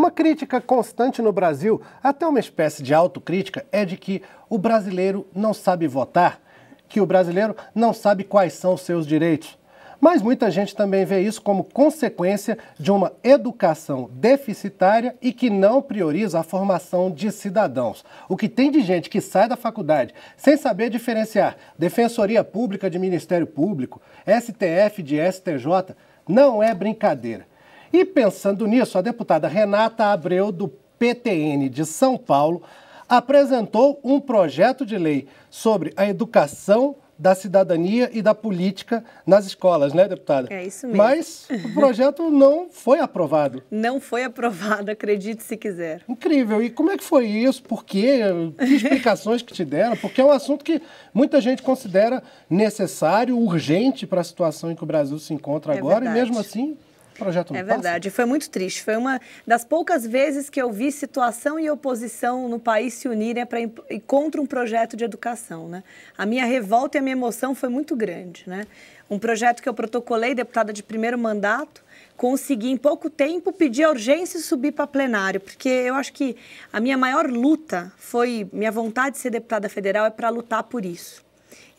Uma crítica constante no Brasil, até uma espécie de autocrítica, é de que o brasileiro não sabe votar, que o brasileiro não sabe quais são os seus direitos. Mas muita gente também vê isso como consequência de uma educação deficitária e que não prioriza a formação de cidadãos. O que tem de gente que sai da faculdade sem saber diferenciar Defensoria Pública de Ministério Público, STF de STJ, não é brincadeira. E pensando nisso, a deputada Renata Abreu, do PTN de São Paulo, apresentou um projeto de lei sobre a educação da cidadania e da política nas escolas, né, deputada? É isso mesmo. Mas o projeto não foi aprovado. Não foi aprovado, acredite se quiser. Incrível. E como é que foi isso? Por quê? Que explicações que te deram? Porque é um assunto que muita gente considera necessário, urgente para a situação em que o Brasil se encontra agora, verdade. e mesmo assim o projeto não passa. É verdade, foi muito triste. Foi uma das poucas vezes que eu vi situação e oposição no país se unirem contra um projeto de educação, né? A minha revolta e a minha emoção foi muito grande, né? Um projeto que eu protocolei, deputada de primeiro mandato, consegui em pouco tempo pedir a urgência e subir para plenário, porque eu acho que a minha maior luta foi, minha vontade de ser deputada federal é para lutar por isso.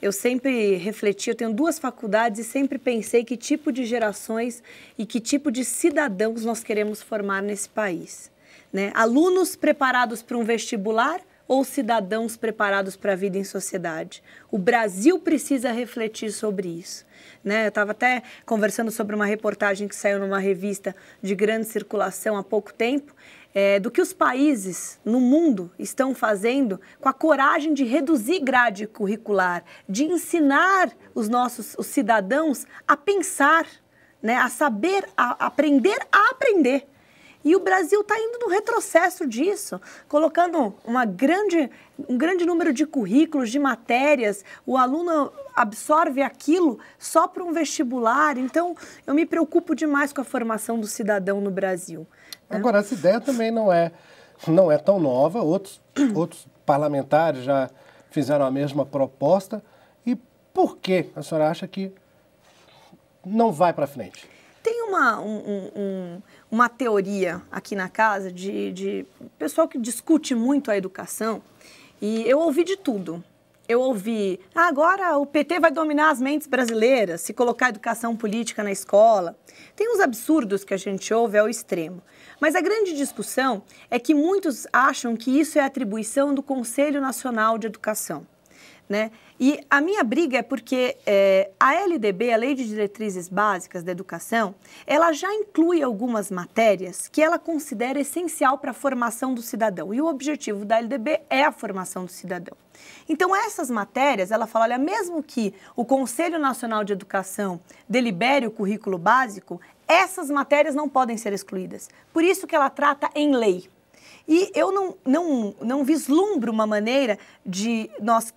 Eu sempre refleti, eu tenho 2 faculdades e sempre pensei que tipo de gerações e que tipo de cidadãos nós queremos formar nesse país, né? Alunos preparados para um vestibular ou cidadãos preparados para a vida em sociedade? O Brasil precisa refletir sobre isso, né? Eu estava até conversando sobre uma reportagem que saiu numa revista de grande circulação há pouco tempo, do que os países no mundo estão fazendo com a coragem de reduzir grade curricular, de ensinar os cidadãos a pensar, né, a saber, a aprender a aprender. E o Brasil está indo no retrocesso disso, colocando um grande número de currículos, de matérias, o aluno absorve aquilo só para um vestibular. Então, eu me preocupo demais com a formação do cidadão no Brasil. Agora, essa ideia também não é tão nova, outros parlamentares já fizeram a mesma proposta. E por que a senhora acha que não vai para frente? Tem uma teoria aqui na casa de pessoal que discute muito a educação, e eu ouvi de tudo. Eu ouvi, agora o PT vai dominar as mentes brasileiras se colocar educação política na escola. Tem uns absurdos que a gente ouve ao extremo. Mas a grande discussão é que muitos acham que isso é atribuição do Conselho Nacional de Educação, né? E a minha briga é porque a LDB, a Lei de Diretrizes Básicas da Educação, ela já inclui algumas matérias que ela considera essencial para a formação do cidadão. E o objetivo da LDB é a formação do cidadão. Então, essas matérias, ela fala, olha, mesmo que o Conselho Nacional de Educação delibere o currículo básico, essas matérias não podem ser excluídas. Por isso que ela trata em lei. E eu não vislumbro uma maneira de nós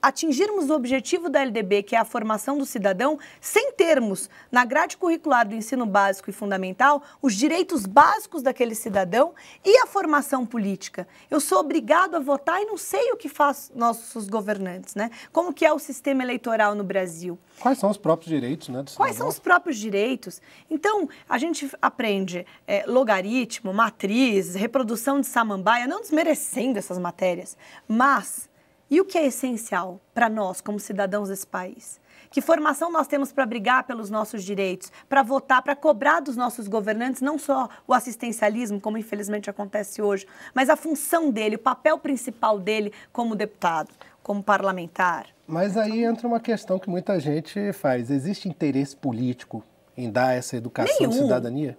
atingirmos o objetivo da LDB, que é a formação do cidadão, sem termos na grade curricular do ensino básico e fundamental os direitos básicos daquele cidadão e a formação política. Eu sou obrigado a votar e não sei o que faz nossos governantes, né? Como que é o sistema eleitoral no Brasil. Quais são os próprios direitos, né, do cidadão? Quais são os próprios direitos? Então, a gente aprende logaritmo, matriz, reprodução de samambaia, não desmerecendo essas matérias, mas e o que é essencial para nós, como cidadãos desse país? Que formação nós temos para brigar pelos nossos direitos, para votar, para cobrar dos nossos governantes, não só o assistencialismo, como infelizmente acontece hoje, mas a função dele, o papel principal dele como deputado, como parlamentar. Mas aí entra uma questão que muita gente faz. Existe interesse político em dar essa educação de cidadania?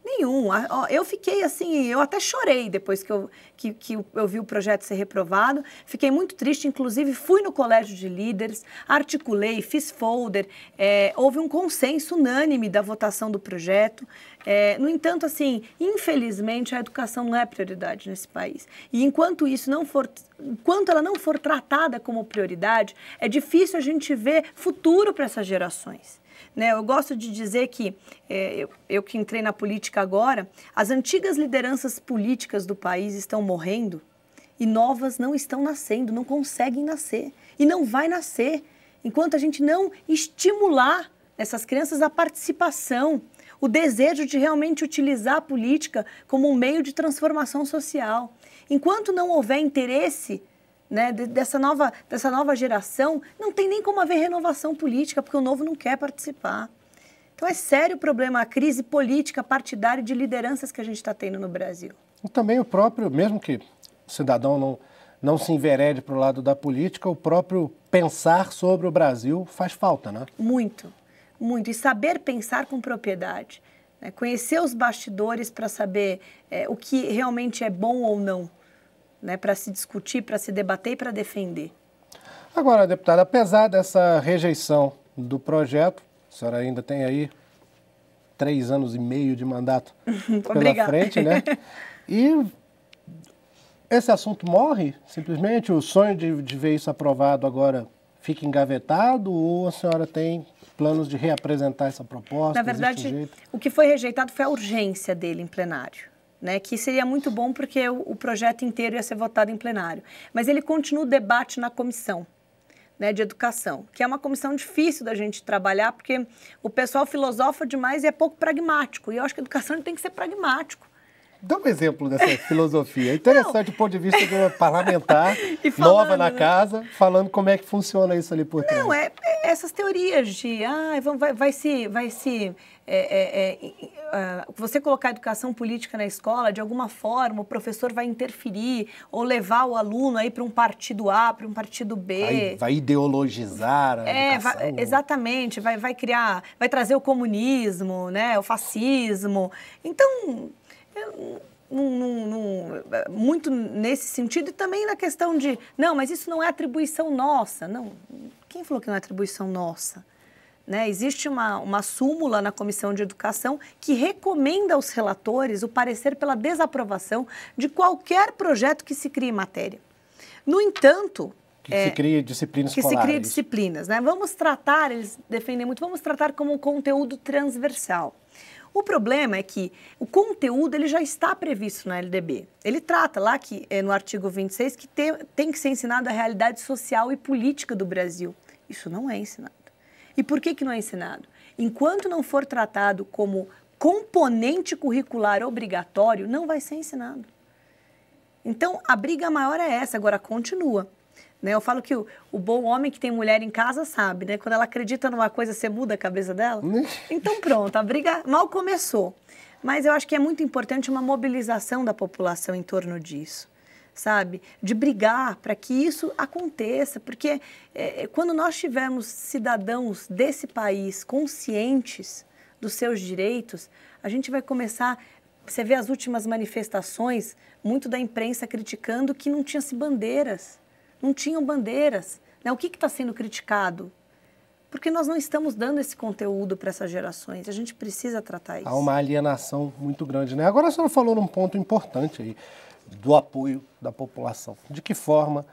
Nenhum. Eu fiquei assim, eu até chorei depois que eu vi o projeto ser reprovado. Fiquei muito triste, inclusive fui no colégio de líderes, articulei, fiz folder, houve um consenso unânime da votação do projeto. No entanto, assim, infelizmente a educação não é prioridade nesse país. E enquanto ela não for tratada como prioridade, é difícil a gente ver futuro para essas gerações. Né? Eu gosto de dizer que, eu que entrei na política agora, as antigas lideranças políticas do país estão morrendo e novas não estão nascendo, não conseguem nascer e não vai nascer enquanto a gente não estimular essas crianças a participação. o desejo de realmente utilizar a política como um meio de transformação social. Enquanto não houver interesse, né, dessa nova geração, não tem nem como haver renovação política, porque o novo não quer participar. Então é sério o problema, a crise política, partidária e de lideranças que a gente está tendo no Brasil. E também o próprio, mesmo que o cidadão não se enverede para o lado da política, o próprio pensar sobre o Brasil faz falta, né? Muito, muito. E saber pensar com propriedade, né? Conhecer os bastidores para saber o que realmente é bom ou não, né? Para se discutir, para se debater e para defender. Agora, deputada, apesar dessa rejeição do projeto, a senhora ainda tem aí 3 anos e meio de mandato pela frente, né? E esse assunto morre, simplesmente? O sonho de ver isso aprovado agora fica engavetado ou a senhora tem planos de reapresentar essa proposta? Na verdade, o que foi rejeitado foi a urgência dele em plenário, né? Que seria muito bom porque o projeto inteiro ia ser votado em plenário. Mas ele continua o debate na comissão, né, de educação, que é uma comissão difícil da gente trabalhar porque o pessoal filosofa demais e é pouco pragmático. E eu acho que a educação tem que ser pragmático. Dá um exemplo dessa filosofia. É interessante do ponto de vista de uma parlamentar nova na casa, falando como é que funciona isso ali por trás. Não, essas teorias de você colocar a educação política na escola, de alguma forma o professor vai interferir ou levar o aluno aí para um partido A, para um partido B. Vai ideologizar a educação. Exatamente, vai criar, vai trazer o comunismo, né, o fascismo. Então, muito nesse sentido e também na questão de, não, mas isso não é atribuição nossa. Não, quem falou que não é atribuição nossa? Né? Existe uma súmula na Comissão de Educação que recomenda aos relatores o parecer pela desaprovação de qualquer projeto que se crie matéria. No entanto... Que se crie disciplinas escolares. Que se crie disciplinas, né? Vamos tratar, eles defendem muito, vamos tratar como um conteúdo transversal. O problema é que o conteúdo ele já está previsto na LDB. Ele trata lá que, no artigo 26 que tem que ser ensinado a realidade social e política do Brasil. Isso não é ensinado. E por que não é ensinado? Enquanto não for tratado como componente curricular obrigatório, não vai ser ensinado. Então, a briga maior é essa, agora continua. Né? Eu falo que o bom homem que tem mulher em casa sabe, né? Quando ela acredita numa coisa, você muda a cabeça dela. Então pronto, a briga mal começou. Mas eu acho que é muito importante uma mobilização da população em torno disso, sabe? De brigar para que isso aconteça, porque quando nós tivermos cidadãos desse país conscientes dos seus direitos, a gente vai começar... Você vê as últimas manifestações, muito da imprensa criticando que não tinha-se bandeiras. Não tinham bandeiras. Né? O que está sendo criticado? Porque nós não estamos dando esse conteúdo para essas gerações. A gente precisa tratar isso. Há uma alienação muito grande, né? Agora a senhora falou num ponto importante aí, do apoio da população. De que forma,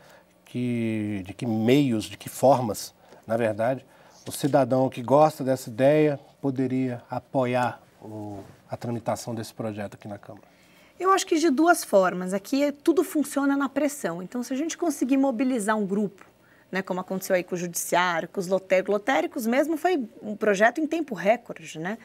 de que meios, de que formas, na verdade, o cidadão que gosta dessa ideia poderia apoiar a tramitação desse projeto aqui na Câmara? Eu acho que de duas formas. Aqui tudo funciona na pressão. Então, se a gente conseguir mobilizar um grupo, né, como aconteceu aí com o Judiciário, com os lotéricos mesmo, foi um projeto em tempo recorde, né?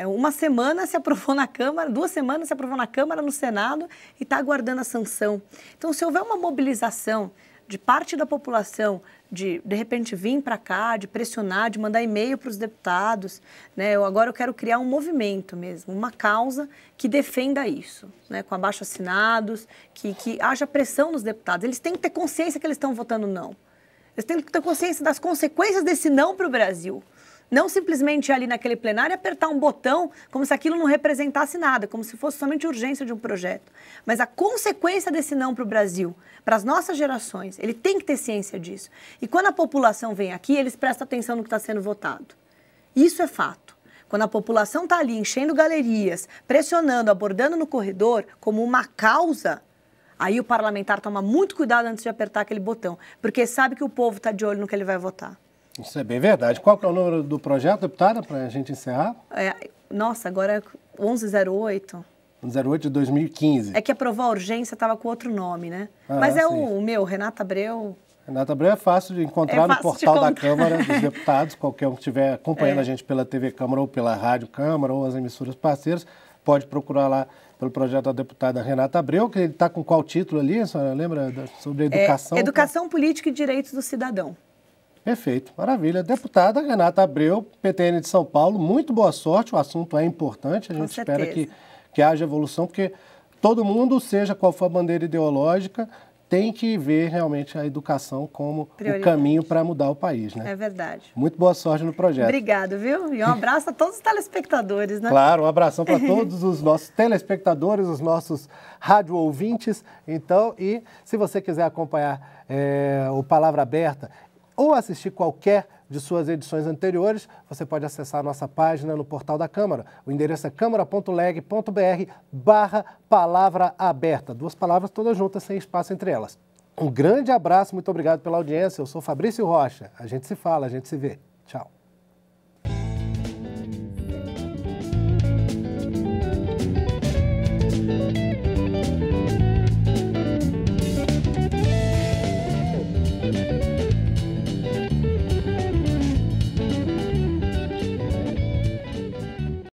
Uma semana se aprovou na Câmara, 2 semanas se aprovou na Câmara, no Senado e está aguardando a sanção. Então, se houver uma mobilização de parte da população, de repente vir para cá, de pressionar, de mandar e-mail para os deputados, né? Agora eu quero criar um movimento mesmo, uma causa que defenda isso, né? Com abaixo-assinados, que haja pressão nos deputados. Eles têm que ter consciência que eles estão votando não. Eles têm que ter consciência das consequências desse não para o Brasil. Não simplesmente ir ali naquele plenário e apertar um botão como se aquilo não representasse nada, como se fosse somente urgência de um projeto. Mas a consequência desse não para o Brasil, para as nossas gerações, ele tem que ter ciência disso. E quando a população vem aqui, eles prestam atenção no que está sendo votado. Isso é fato. Quando a população está ali enchendo galerias, pressionando, abordando no corredor como uma causa, aí o parlamentar toma muito cuidado antes de apertar aquele botão, porque sabe que o povo está de olho no que ele vai votar. Isso é bem verdade. Qual que é o número do projeto, deputada, para a gente encerrar? Nossa, agora é 1108. 1108 de 2015. É que aprovou a urgência, estava com outro nome, né? Mas sim. o meu, Renata Abreu, Renata Abreu é fácil de encontrar no portal da Câmara dos Deputados. Qualquer um que estiver acompanhando a gente pela TV Câmara ou pela Rádio Câmara ou as emissoras parceiras, pode procurar lá pelo projeto da deputada Renata Abreu, que ele está com qual título ali? A senhora lembra sobre a educação? Educação, Política e Direitos do Cidadão. Perfeito, maravilha. Deputada Renata Abreu, PTN de São Paulo, muito boa sorte, o assunto é importante, a gente espera que haja evolução, porque todo mundo, seja qual for a bandeira ideológica, tem que ver realmente a educação como o caminho para mudar o país, né? É verdade. Muito boa sorte no projeto. Obrigado, viu? E um abraço a todos os telespectadores, né? Claro, um abração para todos os nossos telespectadores, os nossos rádio ouvintes. Então, e se você quiser acompanhar o Palavra Aberta ou assistir qualquer de suas edições anteriores, você pode acessar a nossa página no portal da Câmara. O endereço é câmara.leg.br/palavra aberta. 2 palavras todas juntas, sem espaço entre elas. Um grande abraço, muito obrigado pela audiência. Eu sou Fabrício Rocha. A gente se fala, a gente se vê. Tchau.